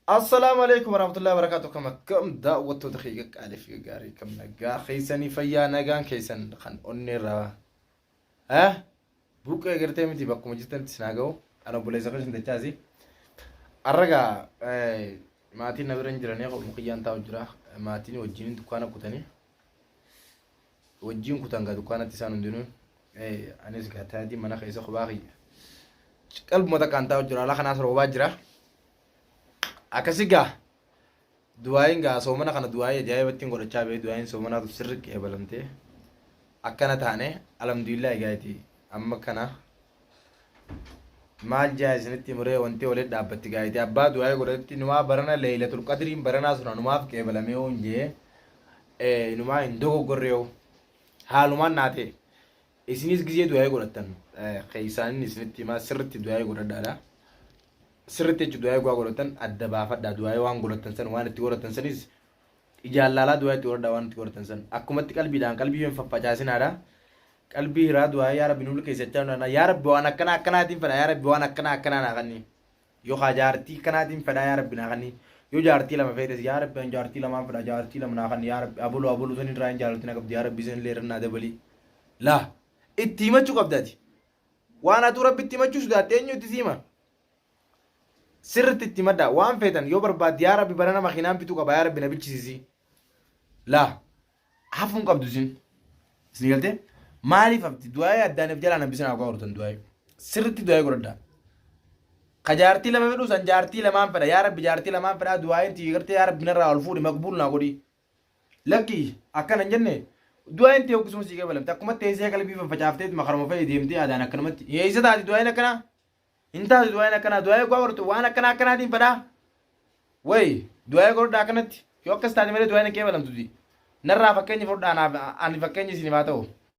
السلام عليكم ورحمة الله وبركاته. كم دعوة دقيقة ألف يقاري كم نجا خيسني فيا نجان خيسن خن أنيرا ها بوك أجرتي متي بكم جدا تسناجو أنا بقول إذا كنت تجازي الرجع ما تين نبرن جراني أو مكيان تاو جرا ما تين وجين دكانة كتاني وجين كتانغا دكانة تسانون دينو أنا زكاة هذه منا خيسة خباقي قلب متى كان تاو جرا لا خناس روبا جرا أكسيجا du'aayin gaa soomana kana du'aayii ajaa'ibatti godhachaa bee du'aayin soomanaatu sirri qeebalamtee akkana taane alhamdulillah egaati amma kana maal jaa isinitti muree wanti walitti dhaabbatti gaayiti abbaa du'aayii godhatti numaa barana leeylatul qadriin baranaa suna numaaf qeebalamee hoonjee numaa hin dogoggorree haalumaan naate isinis gizee du'aayii godhattan keeysaanin isinitti himaa sirritti du'aayii godhadhaadha sirritti jechuun du'aa eegaa godhatan adda baafadha du'aa waan godhatan san waan itti godhatan sanis ijaallalaa du'aa itti godhadha waan itti godhatan san akkumatti qalbiidhaan qalbii hin faffacaasinaadha qalbii hiraa du'aa yaa rabbi nuul keessatti yaa rabbi waan akkana akkanaatiin fedha yaa rabbi waan akkana akkanaa naa kanni yoo jaartii kanaatiin fedha yaa rabbi naa kanni yoo jaartii lama fedhes yaa rabbi an jaartii lamaan fedha jaartii lama naa kanni yaa rabbi abulu san irraa hin jaalatina qabdi yaa rabbi san leerannaa dabalii laa itti himachuu qabdaati waan atu rabbi itti himachuu sodaatte eenyu itti siima sirritti itti madda waan feetan yoo barbaadde yaa rabbi barana makiinaan bituu qaba yaa rabbi na bichisiisi laa hafuun qabdu isin galte maaliif hafti du'aayee addaaniif jalaa nambisina akka hortan du'aayee sirritti du'aayee godhadha ka jaartii lama fedhu san jaartii lamaan fedha yaa rabbi jaartii lamaan fedha du'aayeen tii gartee yaa rabbi narraa ol fuudhi maqbuul naa godhi lakki akkana hin jenne du'aayeen tii hoggisuun sii qabalamte akkuma teessee qalbii faffacaaftee makarama fayyee deemtee aadaan akkanumatti eessa taati du'aayeen akkana inta du'aa akkana du'aa goo gortu waan akkana akkanaatiin fedha way du'aa godhaa akkanatti yoo akkas taate malee du'aa kee balamtuti narraa fakkeenyi fudhaa ani fakkeenyi isin haa ta'u